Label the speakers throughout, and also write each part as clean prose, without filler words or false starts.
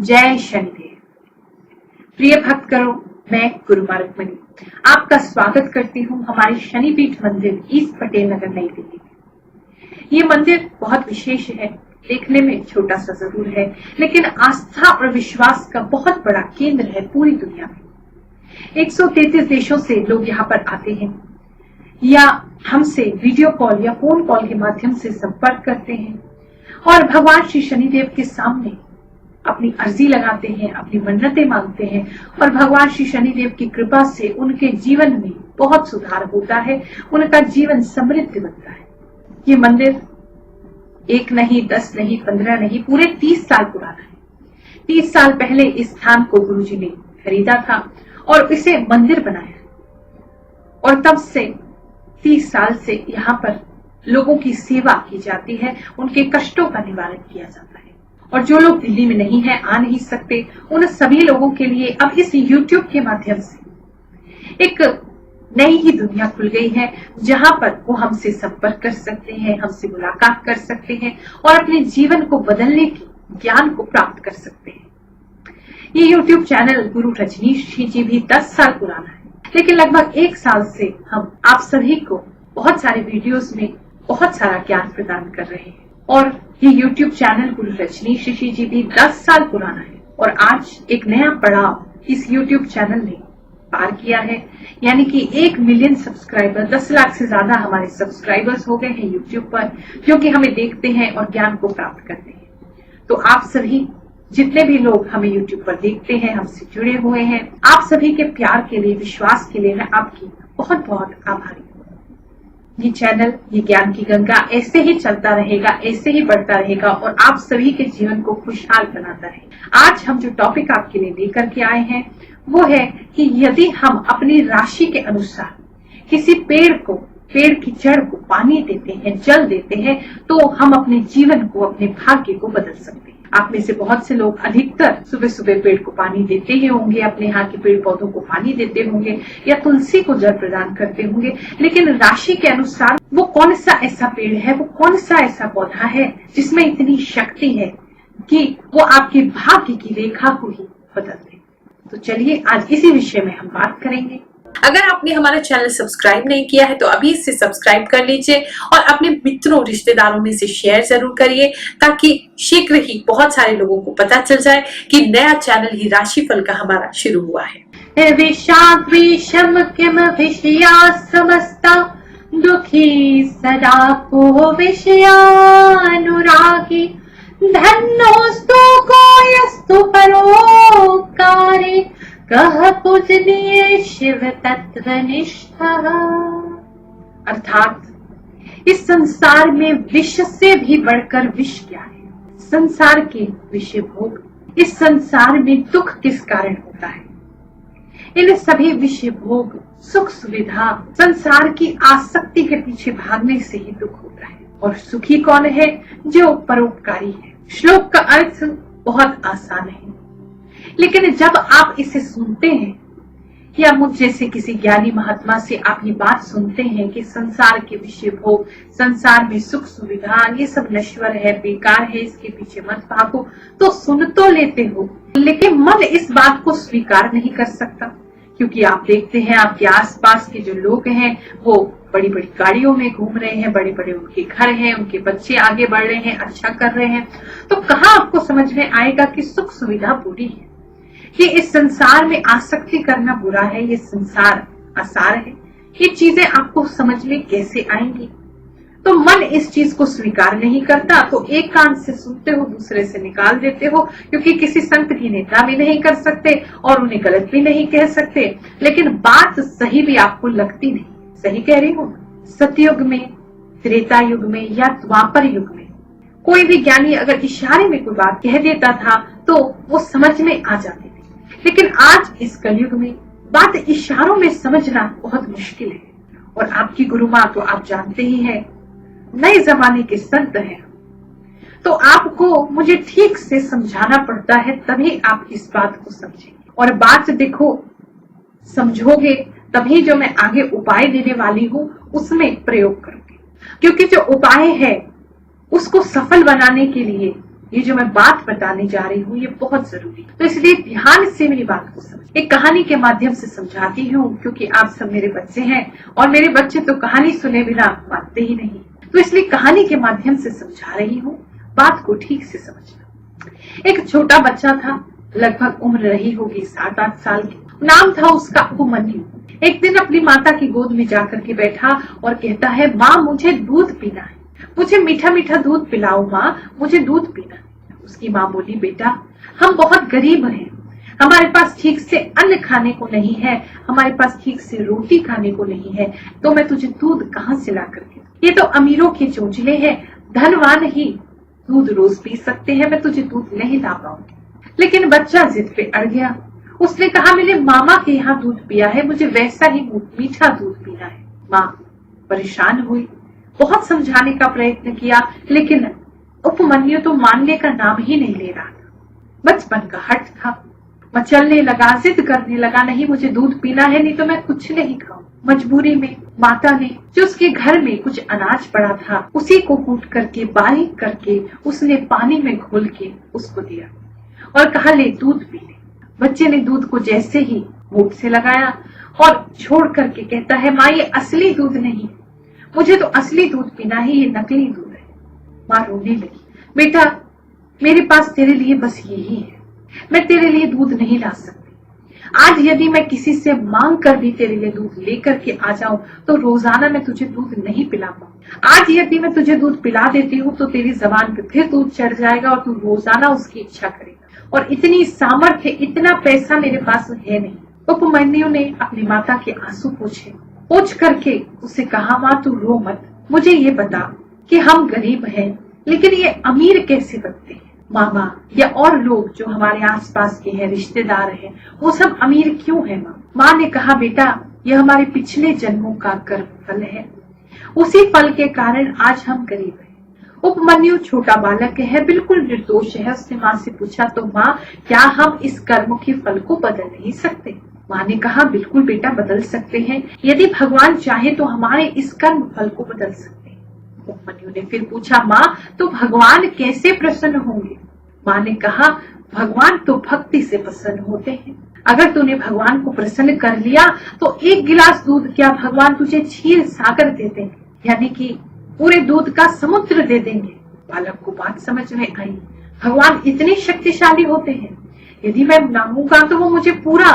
Speaker 1: जय शनिदेव। प्रिय भक्त करो, मैं गुरुमा रुक्मिणी आपका स्वागत करती हूँ हमारे शनिपीठ मंदिर ईस्ट पटेल नगर नई दिल्ली में। ये मंदिर बहुत विशेष है, देखने में छोटा सा जरूर है, लेकिन आस्था और विश्वास का बहुत बड़ा केंद्र है पूरी दुनिया में। 133 देशों से लोग यहाँ पर आते हैं या हमसे वीडियो कॉल या फोन कॉल के माध्यम से संपर्क करते हैं और भगवान श्री शनिदेव के सामने अपनी अर्जी लगाते हैं, अपनी मन्नतें मांगते हैं और भगवान श्री शनिदेव की कृपा से उनके जीवन में बहुत सुधार होता है, उनका जीवन समृद्ध बनता है। ये मंदिर 1 नहीं, 10 नहीं, 15 नहीं, पूरे 30 साल पुराना है। 30 साल पहले इस स्थान को गुरुजी ने खरीदा था और इसे मंदिर बनाया और तब से 30 साल से यहाँ पर लोगों की सेवा की जाती है, उनके कष्टों का निवारण किया जाता है। और जो लोग दिल्ली में नहीं है, आ नहीं सकते, उन सभी लोगों के लिए अब इस YouTube के माध्यम से एक नई ही दुनिया खुल गई है, जहां पर वो हमसे संपर्क कर सकते हैं, हमसे मुलाकात कर सकते हैं और अपने जीवन को बदलने के ज्ञान को प्राप्त कर सकते हैं। ये YouTube चैनल गुरु रजनीश जी भी 10 साल पुराना है, लेकिन लगभग 1 साल से हम आप सभी को बहुत सारे वीडियोस में बहुत सारा ज्ञान प्रदान कर रहे हैं। और ये YouTube चैनल गुरु रजनीश जी भी 10 साल पुराना है और आज एक नया पड़ाव इस YouTube चैनल ने पार किया है, यानी कि 1 मिलियन सब्सक्राइबर, 10 लाख से ज्यादा हमारे सब्सक्राइबर्स हो गए हैं YouTube पर, जो कि हमें देखते हैं और ज्ञान को प्राप्त करते हैं। तो आप सभी जितने भी लोग हमें YouTube पर देखते हैं, हमसे जुड़े हुए हैं, आप सभी के प्यार के लिए, विश्वास के लिए मैं आपकी बहुत बहुत आभारी हूँ। ये चैनल, ये ज्ञान की गंगा ऐसे ही चलता रहेगा, ऐसे ही बढ़ता रहेगा और आप सभी के जीवन को खुशहाल बनाता रहेगा। आज हम जो टॉपिक आपके लिए लेकर के आए हैं वो है कि यदि हम अपनी राशि के अनुसार किसी पेड़ की जड़ को पानी देते हैं, जल देते हैं, तो हम अपने जीवन को, अपने भाग्य को बदल सकते हैं। आप में से बहुत से लोग अधिकतर सुबह सुबह पेड़ को पानी देते ही होंगे, अपने यहाँ के पेड़ पौधों को पानी देते होंगे या तुलसी को जल प्रदान करते होंगे, लेकिन राशि के अनुसार वो कौन सा ऐसा पेड़ है, वो कौन सा ऐसा पौधा है जिसमें इतनी शक्ति है कि वो आपके भाग्य की रेखा को ही बदल दे। तो चलिए आज इसी विषय में हम बात करेंगे।
Speaker 2: अगर आपने हमारा चैनल सब्सक्राइब नहीं किया है तो अभी इसे सब्सक्राइब कर लीजिए और अपने मित्रों, रिश्तेदारों में से शेयर जरूर करिए, ताकि शीघ्र ही बहुत सारे लोगों को पता चल जाए कि नया चैनल ही राशिफल का हमारा शुरू हुआ है।
Speaker 1: विषाद्विषम किम विषया समस्ता दुखी सदा को विषयानुरागी धन्योस्तु को यस्तु परोपकारी कह पूजनीय शिव तत्वनिष्ठ। अर्थात इस संसार में विष से भी बढ़कर विष क्या है? संसार के विषय भोग। इस संसार में दुख किस कारण होता है? इन सभी विषय भोग, सुख सुविधा, संसार की आसक्ति के पीछे भागने से ही दुख होता है। और सुखी कौन है? जो परोपकारी है। श्लोक का अर्थ बहुत आसान है, लेकिन जब आप इसे सुनते हैं या मुझ जैसे किसी ज्ञानी महात्मा से आप ये बात सुनते हैं कि संसार के विषय भोग, संसार में सुख सुविधा, ये सब नश्वर है, बेकार है, इसके पीछे मत भागो, तो सुन तो लेते हो, लेकिन मन इस बात को स्वीकार नहीं कर सकता। क्योंकि आप देखते हैं आपके आसपास के जो लोग हैं वो बड़ी बड़ी गाड़ियों में घूम रहे हैं, बड़े बड़े उनके घर हैं, उनके बच्चे आगे बढ़ रहे हैं, अच्छा कर रहे हैं, तो कहाँ आपको समझ में आएगा कि सुख सुविधा बुरी है, कि इस संसार में आसक्ति करना बुरा है, ये संसार आसार है। ये चीजें आपको समझ में कैसे आएंगी? तो मन इस चीज को स्वीकार नहीं करता, तो एक कान से सुनते हो, दूसरे से निकाल देते हो, क्योंकि किसी संत की निंदा भी नहीं कर सकते और उन्हें गलत भी नहीं कह सकते, लेकिन बात सही भी आपको लगती नहीं। सही कह रही हूँ? सतयुग में, त्रेता युग में या द्वापर युग में कोई भी ज्ञानी अगर इशारे में कोई बात कह देता था तो वो समझ में आ जाती थी, लेकिन आज इस कलयुग में बात इशारों में समझना बहुत मुश्किल है। और आपकी गुरु माँ तो आप जानते ही हैं, नए जमाने के संत हैं, तो आपको मुझे ठीक से समझाना पड़ता है, तभी आप इस बात को समझेंगे। और बात देखो, समझोगे तभी जो मैं आगे उपाय देने वाली हूँ उसमें प्रयोग करोगे, क्योंकि जो उपाय है उसको सफल बनाने के लिए ये जो मैं बात बताने जा रही हूँ ये बहुत जरूरी है, तो इसलिए ध्यान से मेरी बात को समझ। एक कहानी के माध्यम से समझाती हूँ, क्योंकि आप सब मेरे बच्चे हैं और मेरे बच्चे तो कहानी सुने बिना मानते ही नहीं, तो इसलिए कहानी के माध्यम से समझा रही हूँ, बात को ठीक से समझना। एक छोटा बच्चा था, लगभग उम्र रही होगी 7-8 साल की। नाम था उसका उपमन्यु। एक दिन अपनी माता की गोद में जाकर के बैठा और कहता है, माँ मुझे दूध पीना है, मुझे मीठा मीठा दूध पिलाओ माँ, मुझे दूध पीना है। उसकी माँ बोली, बेटा हम बहुत गरीब हैं, हमारे पास ठीक से अन्न खाने को नहीं है, हमारे पास ठीक से रोटी खाने को नहीं है, तो मैं तुझे दूध कहाँ से ला करके? ये तो अमीरों के चोचले हैं, धनवान ही दूध रोज पी सकते हैं, मैं तुझे दूध नहीं ला पाऊंगी। लेकिन बच्चा जिद पे अड़ गया। उसने कहा, मैंने मामा के यहाँ दूध पिया है, मुझे वैसा ही मीठा दूध पीना है। माँ परेशान हुई, बहुत समझाने का प्रयत्न किया, लेकिन उपमन्यु तो मानने का नाम ही नहीं ले रहा था। बचपन का हट था, मचलने लगा, जिद करने लगा, नहीं मुझे दूध पीना है, नहीं तो मैं कुछ नहीं खाऊं। मजबूरी में माता ने जो उसके घर में कुछ अनाज पड़ा था उसी को कूट करके बारीक करके उसने पानी में घोल के उसको दिया और कहा, ले दूध पी ले। बच्चे ने दूध को जैसे ही मुंह से लगाया और छोड़ करके कहता है, माँ ये असली दूध नहीं, मुझे तो असली दूध पीना है, ये नकली दूध है। माँ रोने लगी, बेटा मेरे पास तेरे लिए बस यही है, मैं तेरे लिए दूध नहीं ला सकती। आज यदि मैं किसी से मांग कर भी तेरे लिए दूध लेकर के आ जाऊं तो रोजाना मैं तुझे दूध नहीं पिला पाऊं। आज यदि मैं तुझे दूध पिला देती हूँ तो तेरी जबान पे फिर दूध चढ़ जाएगा और तू रोजाना उसकी इच्छा करेगा, और इतनी सामर्थ्य, इतना पैसा मेरे पास है नहीं। उपमन्यु ने अपनी माता के आंसू पोंछ करके उसे कहा, माँ तू रो मत, मुझे ये बता कि हम गरीब हैं लेकिन ये अमीर कैसे बनते हैं? मामा या और लोग जो हमारे आसपास के हैं, रिश्तेदार हैं, वो सब अमीर क्यों है? माँ ने कहा, बेटा ये हमारे पिछले जन्मों का कर्म फल है, उसी फल के कारण आज हम गरीब हैं। उपमन्यु छोटा बालक है, बिल्कुल निर्दोष है। उसने माँ से पूछा, तो माँ क्या हम इस कर्म के फल को बदल नहीं सकते? माँ ने कहा, बिल्कुल बेटा बदल सकते हैं, यदि भगवान चाहे तो हमारे इस कर्म फल को बदल सकते हैं। उपमन्यु ने फिर पूछा, माँ तो भगवान कैसे प्रसन्न होंगे? माँ ने कहा, भगवान तो भक्ति से प्रसन्न होते हैं। अगर तूने भगवान को प्रसन्न कर लिया तो एक गिलास दूध क्या भगवान तुझे क्षीर सागर दे देंगे, यानी कि पूरे दूध का समुद्र दे देंगे। बालक को बात समझ में आई, भगवान इतने शक्तिशाली होते हैं, यदि मैं मांगूंगा तो वो मुझे पूरा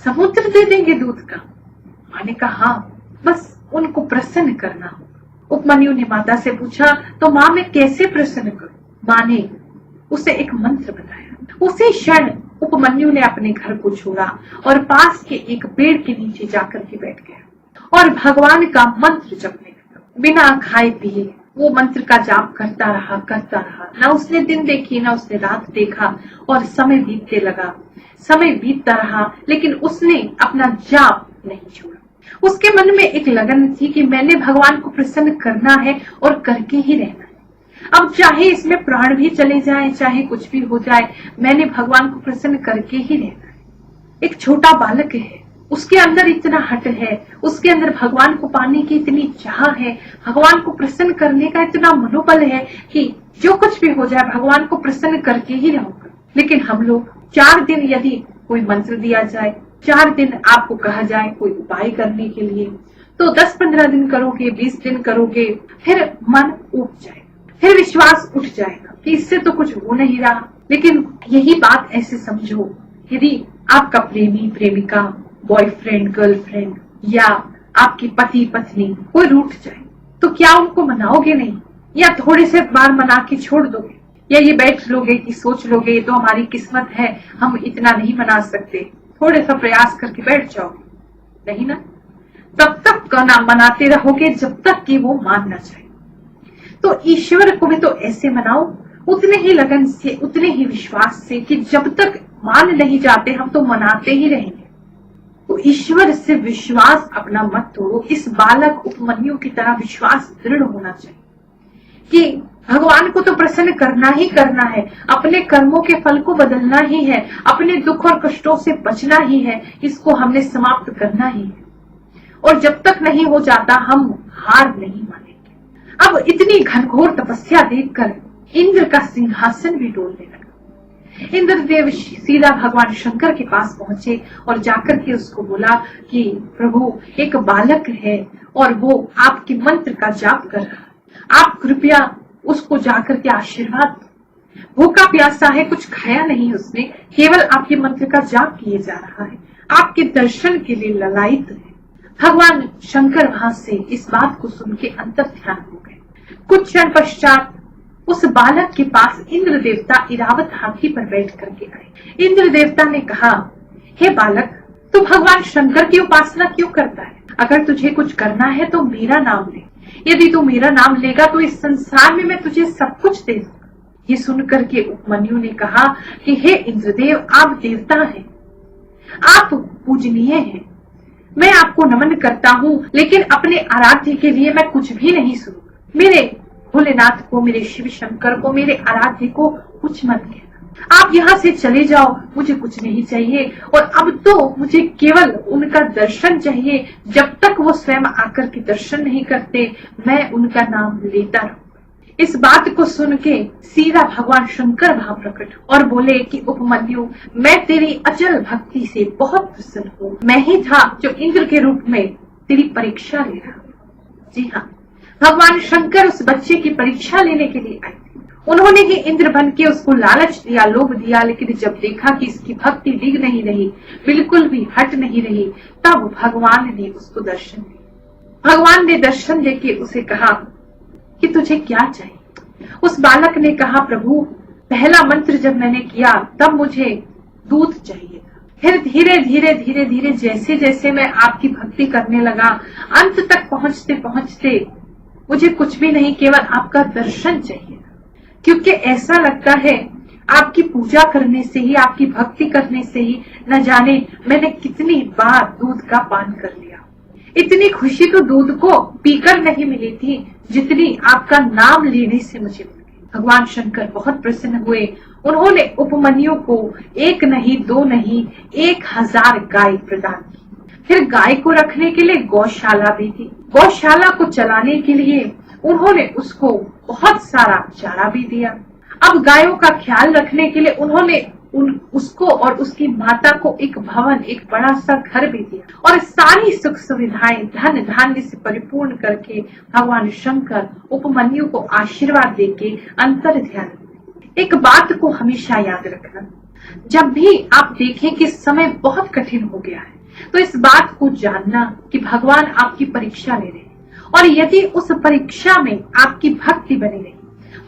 Speaker 1: समुद्र दे देंगे दूध का। माँ ने कहा, हाँ बस उनको प्रसन्न करना होगा। उपमन्यु ने माता से पूछा, तो माँ मैं कैसे प्रसन्न करूं? माँ ने उसे एक मंत्र बताया। उसी क्षण उपमन्यु ने अपने घर को छोड़ा और पास के एक पेड़ के नीचे जाकर के बैठ गया और भगवान का मंत्र जपने लगा। बिना खाए पिए वो मंत्र का जाप करता रहा। ना उसने दिन देखी ना उसने रात देखा और समय बीतते लगा। समय बीतता रहा लेकिन उसने अपना जाप नहीं छोड़ा। उसके मन में एक लगन थी कि मैंने भगवान को प्रसन्न करना है और करके ही रहना है। अब चाहे इसमें प्राण भी चले जाए, चाहे कुछ भी हो जाए, मैंने भगवान को प्रसन्न करके ही रहना है। एक छोटा बालक है, उसके अंदर इतना हट है, उसके अंदर भगवान को पाने की इतनी चाह है, भगवान को प्रसन्न करने का इतना मनोबल है कि जो कुछ भी हो जाए भगवान को प्रसन्न करके ही रहूंगा। लेकिन हम लोग 4 दिन यदि कोई मंत्र दिया जाए, 4 दिन आपको कहा जाए कोई उपाय करने के लिए, तो 10-15 दिन करोगे, 20 दिन करोगे, फिर मन उठ जाए, फिर विश्वास उठ जाएगा कि इससे तो कुछ हो नहीं रहा। लेकिन यही बात ऐसे समझो, यदि आपका प्रेमी प्रेमिका, बॉयफ्रेंड गर्लफ्रेंड या आपकी पति पत्नी कोई रूठ जाए तो क्या उनको मनाओगे नहीं, या थोड़े से बार मना के छोड़ दोगे, या ये बैठ लोगे कि सोच लोगे ये तो हमारी किस्मत है, हम इतना नहीं मना सकते, थोड़े सा प्रयास करके बैठ जाओगे? नहीं ना, तब तक मनाते रहोगे जब तक कि वो मान ना जाए। तो ईश्वर को भी तो ऐसे मनाओ, उतने ही लगन से, उतने ही विश्वास से कि जब तक मान नहीं जाते हम तो मनाते ही रहेंगे। तो ईश्वर से विश्वास अपना मत तोड़ो। इस बालक उपमन्यु की तरह विश्वास दृढ़ होना चाहिए कि भगवान को तो प्रसन्न करना ही करना है, अपने कर्मों के फल को बदलना ही है, अपने दुख और कष्टों से बचना ही है, इसको हमने समाप्त करना ही है। और जब तक नहीं हो जाता हम हार नहीं मानेंगे। अब इतनी घनघोर तपस्या देखकर इंद्र का सिंहासन भी डोलने लगा। इंद्रदेव सीधा भगवान शंकर के पास पहुंचे और जाकर के उसको बोला कि प्रभु, एक बालक है और वो आपके मंत्र का जाप कर रहा है, आप कृपया उसको जाकर के आशीर्वाद दो। भूखा प्यासा है, कुछ खाया नहीं उसने, केवल आपके मंत्र का जाप किए जा रहा है, आपके दर्शन के लिए ललायित है। भगवान शंकर वहां से इस बात को सुन के अंतर ध्यान हो गए। कुछ क्षण पश्चात उस बालक के पास इंद्र देवता इरावत हाथी पर बैठ करके आए। इंद्र देवता ने कहा, हे बालक, तू भगवान शंकर की उपासना क्यों करता है? अगर तुझे कुछ करना है तो मेरा नाम ले। यदि तू मेरा नाम लेगा तो इस संसार में मैं तुझे सब कुछ दे दूंगा। ये सुनकर के उपमन्यु ने कहा कि हे इंद्रदेव, आप देवता हैं, आप पूजनीय हैं, मैं आपको नमन करता हूँ, लेकिन अपने आराध्य के लिए मैं कुछ भी नहीं सुनूंगा। मेरे भोलेनाथ को, मेरे शिव शंकर को, मेरे आराध्य को कुछ मत कहना। आप यहाँ से चले जाओ, मुझे कुछ नहीं चाहिए। और अब तो मुझे केवल उनका दर्शन चाहिए। जब तक वो स्वयं आकर के दर्शन नहीं करते, मैं उनका नाम लेता रहूंगा। इस बात को सुन के सीधा भगवान शंकर वहां प्रकट और बोले कि उपमन्यु, मैं तेरी अचल भक्ति से बहुत प्रसन्न हूँ। मैं ही था जो इंद्र के रूप में तेरी परीक्षा ले रहा। जी हाँ, भगवान शंकर उस बच्चे की परीक्षा लेने के लिए आए थे। उन्होंने ही इंद्र बन के उसको लालच दिया, लोभ दिया, लेकिन जब देखा कि इसकी भक्ति दिग नहीं रही, बिल्कुल भी हट नहीं रही, तब भगवान ने उसको दर्शन दिया। भगवान ने दर्शन देके उसे कहा कि तुझे क्या चाहिए? उस बालक ने कहा, प्रभु, पहला मंत्र जब मैंने किया तब मुझे दूध चाहिए था। फिर धीरे धीरे धीरे धीरे जैसे जैसे मैं आपकी भक्ति करने लगा, अंत तक पहुंचते पहुंचते मुझे कुछ भी नहीं, केवल आपका दर्शन चाहिए। क्योंकि ऐसा लगता है आपकी पूजा करने से ही, आपकी भक्ति करने से ही न जाने मैंने कितनी बार दूध का पान कर लिया। इतनी खुशी तो दूध को पीकर नहीं मिली थी जितनी आपका नाम लेने से मुझे मिली। भगवान शंकर बहुत प्रसन्न हुए। उन्होंने उपमन्यु को एक नहीं, दो नहीं, 1000 गाय प्रदान की। फिर गाय को रखने के लिए गौशाला भी थी। गौशाला को चलाने के लिए उन्होंने उसको बहुत सारा चारा भी दिया। अब गायों का ख्याल रखने के लिए उन्होंने उसको और उसकी माता को एक भवन, एक बड़ा सा घर भी दिया और सारी सुख सुविधाएं धन धान्य से परिपूर्ण करके भगवान शंकर उपमन्यु को आशीर्वाद देके अंतर ध्यान। एक बात को हमेशा याद रखना, जब भी आप देखें कि समय बहुत कठिन हो गया है, तो इस बात को जानना कि भगवान आपकी परीक्षा ले रहे हैं, और यदि उस परीक्षा में आपकी भक्ति बनी रही,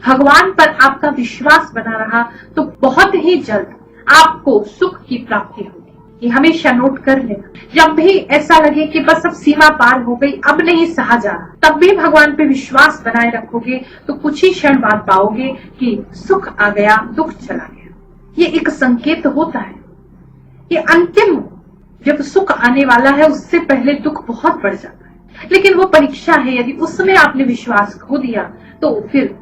Speaker 1: भगवान पर आपका विश्वास बना रहा, तो बहुत ही जल्द आपको सुख की प्राप्ति होगी। ये हमेशा नोट कर लेना। जब भी ऐसा लगे कि बस अब सीमा पार हो गई, अब नहीं सहा जा रहा, तब भी भगवान पे विश्वास बनाए रखोगे तो कुछ ही क्षण बाद पाओगे कि सुख आ गया, दुख चला गया। ये एक संकेत होता है। ये अंतिम जब सुख आने वाला है, उससे पहले दुख बहुत बढ़ जाता है, लेकिन वो परीक्षा है। यदि उसमें आपने विश्वास खो दिया तो फिर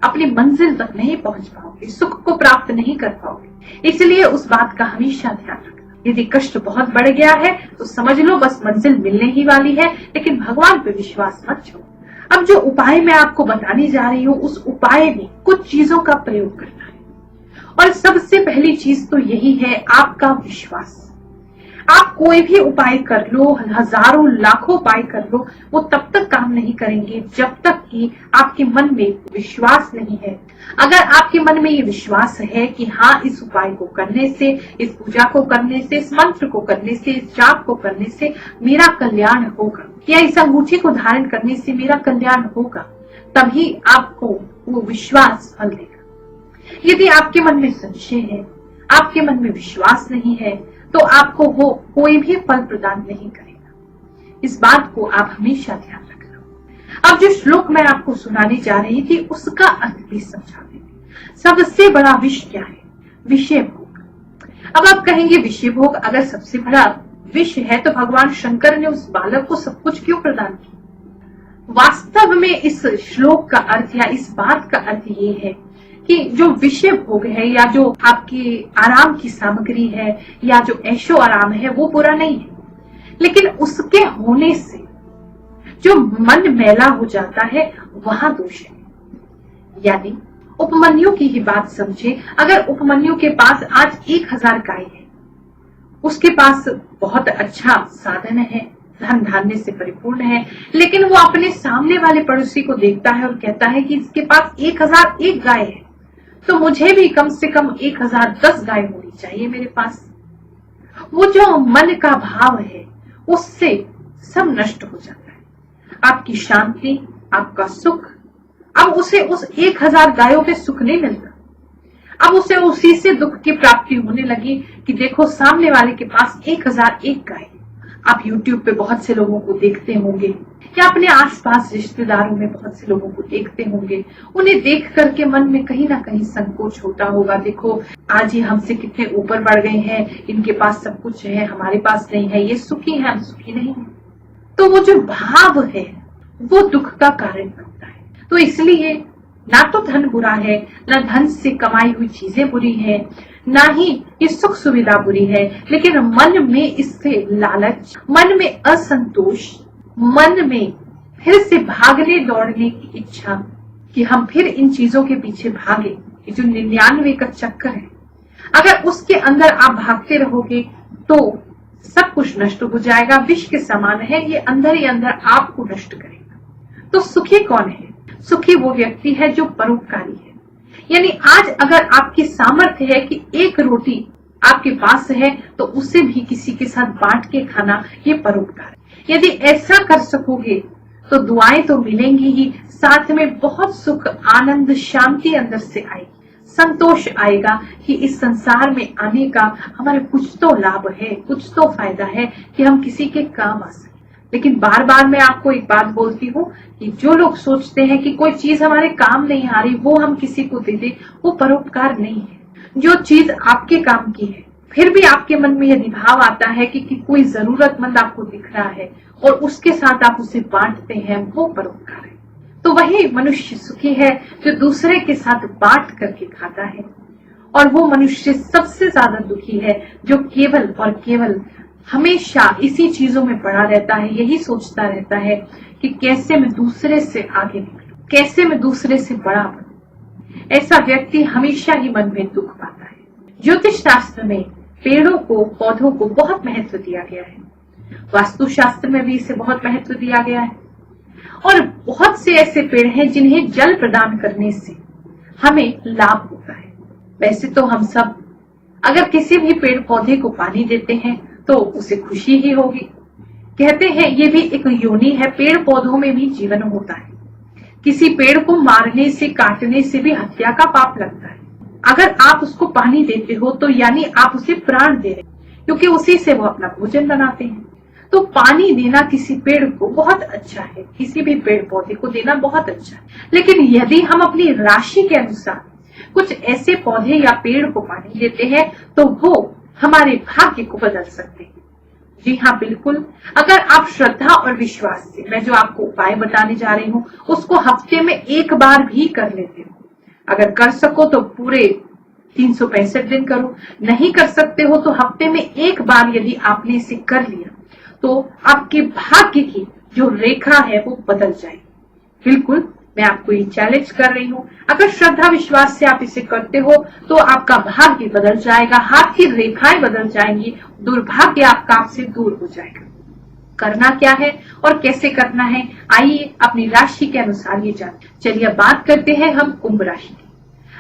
Speaker 1: अपनी मंजिल तक नहीं पहुंच पाओगे, सुख को प्राप्त नहीं कर पाओगे। इसलिए उस बात का हमेशा ध्यान रखना। यदि कष्ट बहुत बढ़ गया है तो समझ लो बस मंजिल मिलने ही वाली है, लेकिन भगवान पे विश्वास मत छोड़ो। अब जो उपाय मैं आपको बताने जा रही हूँ, उस उपाय में कुछ चीजों का प्रयोग करना है, और सबसे पहली चीज तो यही है आपका विश्वास। आप कोई भी उपाय कर लो, हजारों लाखों उपाय कर लो, वो तब तक काम नहीं करेंगे जब तक कि आपके मन में विश्वास नहीं है। अगर आपके मन में ये विश्वास है कि हाँ, इस उपाय को करने से, इस पूजा को करने से, इस मंत्र को करने से, इस जाप को करने से मेरा कल्याण होगा, या इस अंगूठी को धारण करने से मेरा कल्याण होगा, तभी आपको वो विश्वास फल देगा। यदि आपके मन में संशय है, आपके मन में विश्वास नहीं है, तो आपको वो कोई भी फल प्रदान नहीं करेगा। इस बात को आप हमेशा ध्यान रखना। अब जो श्लोक मैं आपको सुनाने जा रही थी, उसका अर्थ भी समझा देंगे। सबसे बड़ा विष क्या है? विषय भोग। अब आप कहेंगे विषय भोग अगर सबसे बड़ा विष है तो भगवान शंकर ने उस बालक को सब कुछ क्यों प्रदान किया? वास्तव में इस श्लोक का अर्थ या इस बात का अर्थ ये है कि जो विषय भोग है, या जो आपकी आराम की सामग्री है, या जो ऐशो आराम है, वो बुरा नहीं है, लेकिन उसके होने से जो मन मैला हो जाता है, वहां दोष है। यानी उपमन्यु की ही बात समझे। अगर उपमन्यु के पास आज 1000 गाय है, उसके पास बहुत अच्छा साधन है, धन धान्य से परिपूर्ण है, लेकिन वो अपने सामने वाले पड़ोसी को देखता है और कहता है कि इसके पास 1001 गाय है, तो मुझे भी कम से कम 1010 गाय होनी चाहिए मेरे पास। वो जो मन का भाव है उससे सब नष्ट हो जाता है। आपकी शांति, आपका सुख, अब उसे उस 1000 गायों पे सुख नहीं मिलता। अब उसे उसी से दुख की प्राप्ति होने लगी कि देखो सामने वाले के पास 1001 गाय। आप YouTube पे बहुत से लोगों को देखते होंगे या अपने आसपास रिश्तेदारों में बहुत से लोगों को देखते होंगे, उन्हें देख करके मन में कहीं ना कहीं संकोच होता होगा। देखो आज ये हमसे कितने ऊपर बढ़ गए हैं, इनके पास सब कुछ है, हमारे पास नहीं है, ये सुखी है, हम सुखी नहीं है। तो वो जो भाव है वो दुख का कारण बनता है। तो इसलिए ना तो धन बुरा है, ना धन से कमाई हुई चीजें बुरी है, ना ही ये सुख सुविधा बुरी है, लेकिन मन में इससे लालच, मन में असंतोष, मन में फिर से भागने दौड़ने की इच्छा कि हम फिर इन चीजों के पीछे भागे, ये जो 99 का चक्कर है, अगर उसके अंदर आप भागते रहोगे तो सब कुछ नष्ट हो जाएगा। विष के समान है, ये अंदर ही अंदर आपको नष्ट करेगा। तो सुखी कौन है? सुखी वो व्यक्ति है जो परोपकारी है। यानी आज अगर आपकी सामर्थ्य है कि एक रोटी आपके पास है तो उसे भी किसी के साथ बांट के खाना, ये परोपकार है। यदि ऐसा कर सकोगे तो दुआएं तो मिलेंगी ही, साथ में बहुत सुख, आनंद, शांति अंदर से आएगी, संतोष आएगा कि इस संसार में आने का हमारे कुछ तो लाभ है, कुछ तो फायदा है कि हम किसी के काम आ सके। लेकिन बार बार मैं आपको एक बात बोलती हूँ कि जो लोग सोचते हैं कि कोई चीज हमारे काम नहीं आ रही, वो हम किसी को दे दे, वो परोपकार नहीं है। जो चीज आपके काम की है, फिर भी आपके मन में यदि भाव आता है कि कोई जरूरतमंद आपको दिख रहा है और उसके साथ आप उसे बांटते हैं, वो परोपकार है। तो वही मनुष्य सुखी है जो दूसरे के साथ बांट करके खाता है। और वो मनुष्य सबसे ज्यादा दुखी है जो केवल और केवल हमेशा इसी चीजों में पड़ा रहता है, यही सोचता रहता है कि कैसे मैं दूसरे से आगे निकलूं, कैसे मैं दूसरे से बड़ा बनूं। ऐसा व्यक्ति हमेशा ही मन में दुख पाता है। ज्योतिष शास्त्र में पेड़ों को, पौधों को बहुत महत्व दिया गया है। वास्तु शास्त्र में भी इसे बहुत महत्व दिया गया है। और बहुत से ऐसे पेड़ हैं जिन्हें जल प्रदान करने से हमें लाभ होता है। वैसे तो हम सब अगर किसी भी पेड़ पौधे को पानी देते हैं तो उसे खुशी ही होगी। कहते हैं ये भी एक योनि है, पेड़ पौधों में भी जीवन होता है। किसी पेड़ को मारने से, काटने से भी हत्या का पाप लगता है। अगर आप उसको पानी देते हो तो यानी आप उसे प्राण दे रहे हैं, क्योंकि उसी से वो अपना भोजन बनाते हैं। तो पानी देना किसी पेड़ को बहुत अच्छा है, किसी भी पेड़ पौधे को देना बहुत अच्छा है। लेकिन यदि हम अपनी राशि के अनुसार कुछ ऐसे पौधे या पेड़ को पानी देते हैं तो वो हमारे भाग्य को बदल सकते हैं। जी हाँ, बिल्कुल। अगर आप श्रद्धा और विश्वास से मैं जो आपको उपाय बताने जा रही हूँ उसको हफ्ते में एक बार भी कर लेते हो, अगर कर सको तो पूरे 365 दिन करो, नहीं कर सकते हो तो हफ्ते में एक बार यदि आपने इसे कर लिया तो आपके भाग्य की जो रेखा है वो बदल जाएगी। बिल्कुल, मैं आपको ये चैलेंज कर रही हूँ। अगर श्रद्धा विश्वास से आप इसे करते हो तो आपका भाग्य बदल जाएगा, हाथ की रेखाएं बदल जाएंगी, दुर्भाग्य आपका आपसे दूर हो जाएगा। करना क्या है और कैसे करना है, आइए अपनी राशि के अनुसार ये जान। चलिए बात करते हैं हम कुंभ राशि की।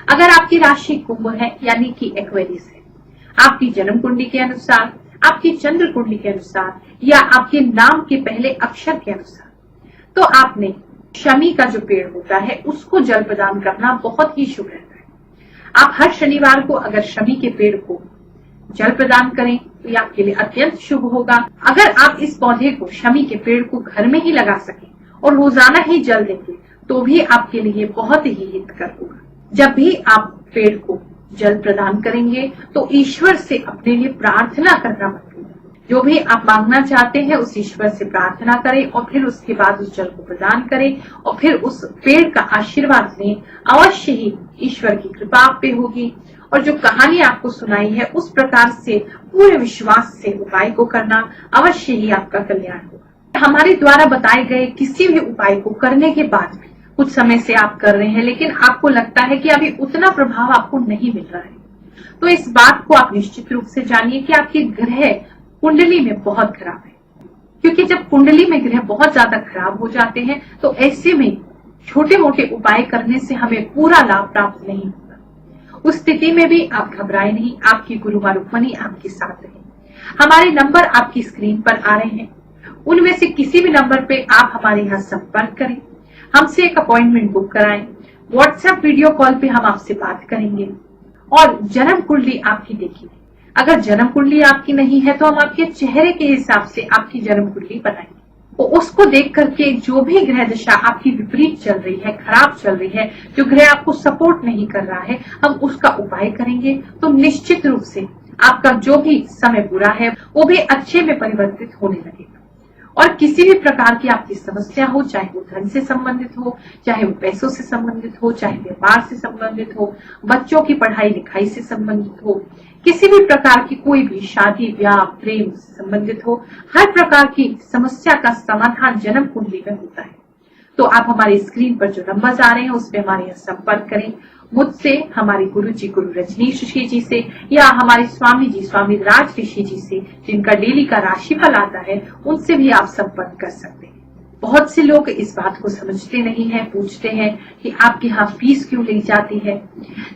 Speaker 1: अगर आपकी राशि कुंभ है यानी कि एक्वेरियस है, आपकी जन्म कुंडली के अनुसार, आपकी चंद्र कुंडली के अनुसार या आपके नाम के पहले अक्षर के अनुसार, तो आपने शमी का जो पेड़ होता है उसको जल प्रदान करना बहुत ही शुभ रहता है। आप हर शनिवार को अगर शमी के पेड़ को जल प्रदान करें तो ये आपके लिए अत्यंत शुभ होगा। अगर आप इस पौधे को, शमी के पेड़ को घर में ही लगा सकें और रोजाना ही जल देंगे तो भी आपके लिए बहुत ही हितकर होगा। जब भी आप पेड़ को जल प्रदान करेंगे तो ईश्वर से अपने लिए प्रार्थना करना मत भूलें। जो भी आप मांगना चाहते हैं उस ईश्वर से प्रार्थना करें और फिर उसके बाद उस जल को प्रदान करें और फिर उस पेड़ का आशीर्वाद लें। अवश्य ही ईश्वर की कृपा आप पे होगी। और जो कहानी आपको सुनाई है उस प्रकार से पूरे विश्वास से उपाय को करना, अवश्य ही आपका कल्याण होगा। हमारे द्वारा बताए गए किसी भी उपाय को करने के बाद कुछ समय से आप कर रहे हैं, लेकिन आपको लगता है कि अभी उतना प्रभाव आपको नहीं मिल रहा है, तो इस बात को आप निश्चित रूप से जानिए कि आपके ग्रह कुंडली में बहुत खराब है। क्योंकि जब कुंडली में ग्रह बहुत ज्यादा खराब हो जाते हैं तो ऐसे में छोटे मोटे उपाय करने से हमें पूरा लाभ प्राप्त नहीं होगा। उस स्थिति में भी आप घबराए नहीं, आपकी गुरु माँ रुक्मणी आपके साथ रहे। हमारे नंबर आपकी स्क्रीन पर आ रहे हैं, उनमें से किसी भी नंबर पे आप हमारे यहाँ संपर्क करें, हमसे एक अपॉइंटमेंट बुक कराएं। व्हाट्सएप वीडियो कॉल पे हम आपसे बात करेंगे और जन्म कुंडली आपकी देखेंगे। अगर जन्म कुंडली आपकी नहीं है तो हम आपके चेहरे के हिसाब से आपकी जन्म कुंडली बनाएंगे। तो उसको देख करके जो भी ग्रह दशा आपकी विपरीत चल रही है, खराब चल रही है, जो ग्रह आपको सपोर्ट नहीं कर रहा है, हम उसका उपाय करेंगे। तो निश्चित रूप से आपका जो भी समय बुरा है वो भी अच्छे में परिवर्तित होने लगेगा। और किसी भी प्रकार की आपकी समस्या हो, चाहे वो धन से संबंधित हो, चाहे वो पैसों से संबंधित हो, चाहे व्यापार से संबंधित हो, बच्चों की पढ़ाई लिखाई से संबंधित हो, किसी भी प्रकार की कोई भी शादी ब्याह प्रेम से संबंधित हो, हर प्रकार की समस्या का समाधान जन्म कुंडली में होता है। तो आप हमारी स्क्रीन पर जो नंबर्स आ रहे हैं उस पर हमारे यहाँ संपर्क करें, मुझसे, हमारे गुरु जी गुरु रजनीश ऋषि जी से, या हमारे स्वामी जी स्वामी राज ऋषि जी से, जिनका डेली का राशिफल आता है, उनसे भी आप संपर्क कर सकते हैं। बहुत से लोग इस बात को समझते नहीं है, पूछते हैं कि आपके यहाँ फीस क्यों ली जाती है।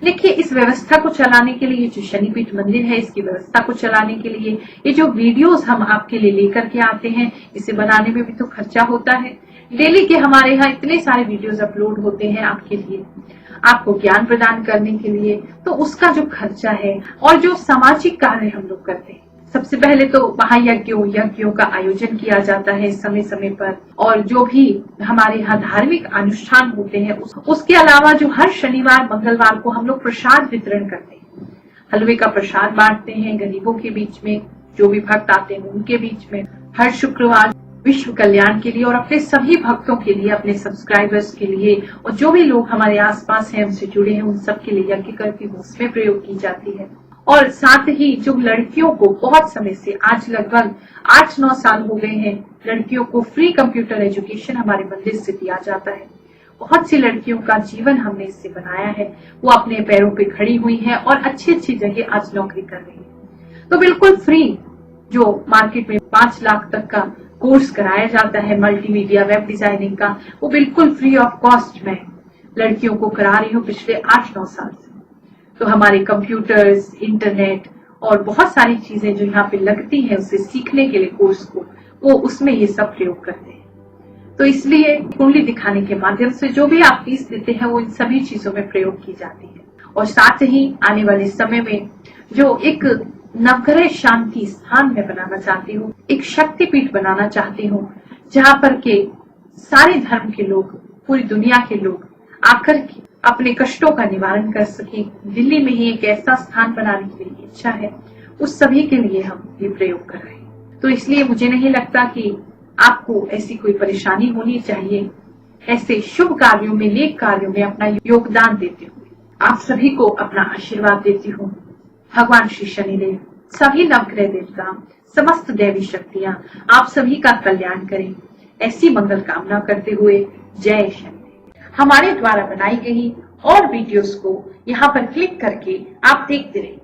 Speaker 1: देखिए, इस व्यवस्था को चलाने के लिए, जो शनिपीठ मंदिर है इसकी व्यवस्था को चलाने के लिए, ये जो वीडियोस हम आपके लिए लेकर के आते हैं, इसे बनाने में भी तो खर्चा होता है। डेली के हमारे यहाँ इतने सारे वीडियोस अपलोड होते हैं आपके लिए, आपको ज्ञान प्रदान करने के लिए, तो उसका जो खर्चा है और जो सामाजिक कार्य हम लोग करते हैं, सबसे पहले तो महायज्ञों का आयोजन किया जाता है समय समय पर, और जो भी हमारे यहाँ धार्मिक अनुष्ठान होते हैं उसके अलावा जो हर शनिवार मंगलवार को हम लोग प्रसाद वितरण करते हैं, हलवे का प्रसाद बांटते हैं गरीबों के बीच में, जो भी भक्त आते हैं उनके बीच में। हर शुक्रवार विश्व कल्याण के लिए और अपने सभी भक्तों के लिए, अपने सब्सक्राइबर्स के लिए, और जो भी लोग हमारे आसपास हैं उनसे जुड़े हैं, उन सब के लिए यज्ञ करके उसमें प्रयोग की जाती है। और साथ ही जो लड़कियों को बहुत समय से, आज लगभग 8-9 साल हो गए हैं, लड़कियों को फ्री कंप्यूटर एजुकेशन हमारे मंदिर से दिया जाता है। बहुत सी लड़कियों का जीवन हमने इससे बनाया है, वो अपने पैरों पे खड़ी हुई है और अच्छी अच्छी जगह आज नौकरी कर रही है। तो बिल्कुल फ्री, जो मार्केट में 5 लाख तक का कोर्स कराया जाता है मल्टीमीडिया वेब डिजाइनिंग का, वो बिल्कुल फ्री ऑफ कॉस्ट में लड़कियों को करा रही हूँ पिछले 8-9 साल से। तो हमारे कंप्यूटर्स, इंटरनेट और बहुत सारी चीजें जो यहाँ पे लगती हैं उसे सीखने के लिए कोर्स को, वो उसमें ये सब प्रयोग करते हैं। तो इसलिए कुंडली दिखाने के माध्यम से जो भी आप फीस देते हैं वो इन सभी चीजों में प्रयोग की जाती है। और साथ ही आने वाले समय में जो एक नवग्रह शांति स्थान में बनाना चाहती हूँ, एक शक्तिपीठ बनाना चाहती हूँ, जहाँ पर के सारे धर्म के लोग, पूरी दुनिया के लोग आकर के अपने कष्टों का निवारण कर सके। दिल्ली में ही एक ऐसा स्थान बनाने की मेरी इच्छा है, उस सभी के लिए हम ये प्रयोग कर रहे हैं। तो इसलिए मुझे नहीं लगता कि आपको ऐसी कोई परेशानी होनी चाहिए। ऐसे शुभ कार्यों में, नेक कार्यों में अपना योगदान देते हुए आप सभी को अपना आशीर्वाद देती हूँ। भगवान श्री शनिदेव, सभी नवग्रह देवता, समस्त दैवी शक्तियां आप सभी का कल्याण करें, ऐसी मंगल कामना करते हुए जय शनिदेव। हमारे द्वारा बनाई गई और वीडियोस को यहाँ पर क्लिक करके आप देखते रहिए।